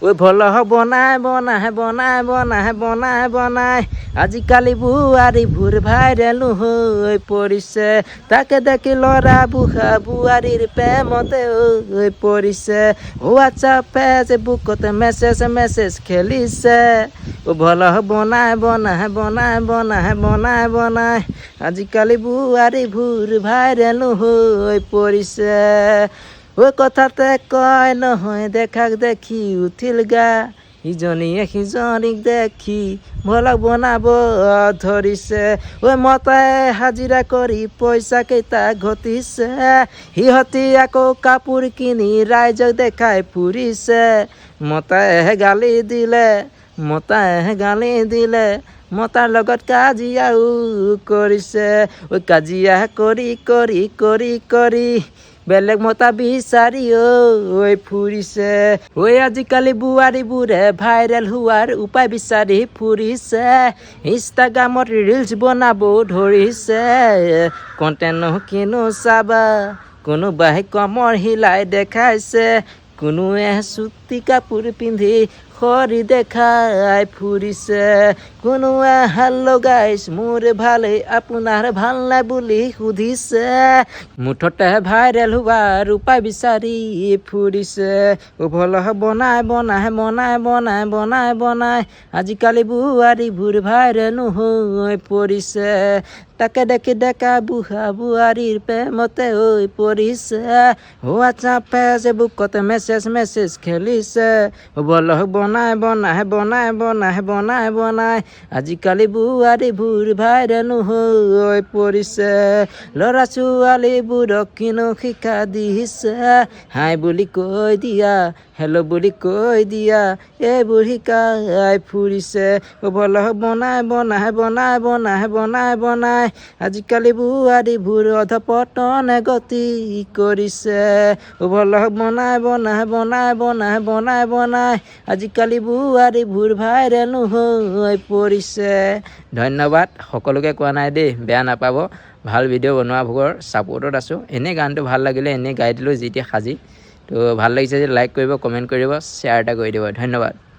ওই ভল বনাই বনাই বনাই বনাই বনাই বনাই আজিকালি বুঢ়াৰী ভুৰ ভাইৰেল হৈ পৰিছে তাকে দেখি ল'ৰা বুঢ়া বুঢ়াৰীৰ প্ৰেমতে হৈ পৰিছে হোৱাটছআপ ফেচবুকতে মেছেজ খেলিছে ভল বনাই বনাই বনাই বনাই বনাই বনাই আজিকালি বুঢ়াৰী ভুৰ ভাইৰেল হৈ পৰিছে ঐ কথাতে কয় নহয় দেখাক দেখি উঠিল গা ইজনীয়ে সিজনীক দেখি ভলক বনাব ধৰিছে ঐ মতাই হাজিৰা কৰি পইচা কেইটা ঘটিছে সিহঁতি আকৌ কাপোৰ কিনি ৰাইজক দেখাই ফুৰিছে মতাই গালি দিলে মতাৰ লগত কাজিয়াও কৰিছে ঐ কাজিয়া কৰি বেলেগ মতা বিচাৰি ঐ ফুৰিছে ঐ আজিকালি বোৱাৰীবোৰে ভাইৰেল হোৱাৰ উপায় বিচাৰি ফুৰিছে ইনষ্টাগ্ৰামত ৰিলছ বনাব ধৰিছে কণ্টেণ্ট কিনো চাবা কোনোবাই কমৰ হিলাই দেখাইছে কোনোৱে চুটি কাপোৰ পিন্ধি খৰি দেখাই ফুৰিছে কোনোৱে হেল্ল' গাইছ মোৰ ভালেই আপোনাৰ ভাল নাই বুলি সুধিছে মুঠতে ভাইৰেল হোৱাৰ উপায় বিচাৰি ফুৰিছে ভল বনাই বনাই বনাই বনাই বনাই বনাই আজিকালি বোৱাৰীবোৰ ভাইৰেল হৈ পৰিছে তাকে দেখি ডেকা বুঢ়া বুঢ়াৰীৰ প্ৰেমতে হৈ পৰিছে হোৱাটছআপ ফেচবুকতে মেছেজ খেলিছে ভল বনাই বনাই বনাই বনাই বনাই বনাই আজিকালি বোৱাৰীবোৰ ভাইৰেল হৈ পৰিছে ল'ৰা ছোৱালীবোৰক কিনো শিক্ষা দিছে হাই বুলি কৈ দিয়া হেল্ল' বুলি কৈ দিয়া এইবোৰ শিকাই ফুৰিছে ভল বনাই বনাই বনাই বনাই বনাই বনাই আজিকালি বোৱাৰীবোৰ অধপতনে গতি কৰিছে ভল বনাই বনাই বনাই বনাই বনাই বনাই আজিকালি বোৱাৰীবোৰ ভাইৰেল হৈ পৰিছে ধন্যবাদ সকলোকে কোৱা নাই দেই বেয়া নাপাব ভাল ভিডিঅ' বনোৱাবোৰৰ ছাপোৰ্টত আছোঁ এনেই গানটো ভাল লাগিলে এনেই গাই দিলোঁ যি টি সাজি তো ভাল লাগিছে যদি লাইক কৰিব কমেণ্ট কৰিব শ্বেয়াৰ এটা কৰি দিব ধন্যবাদ।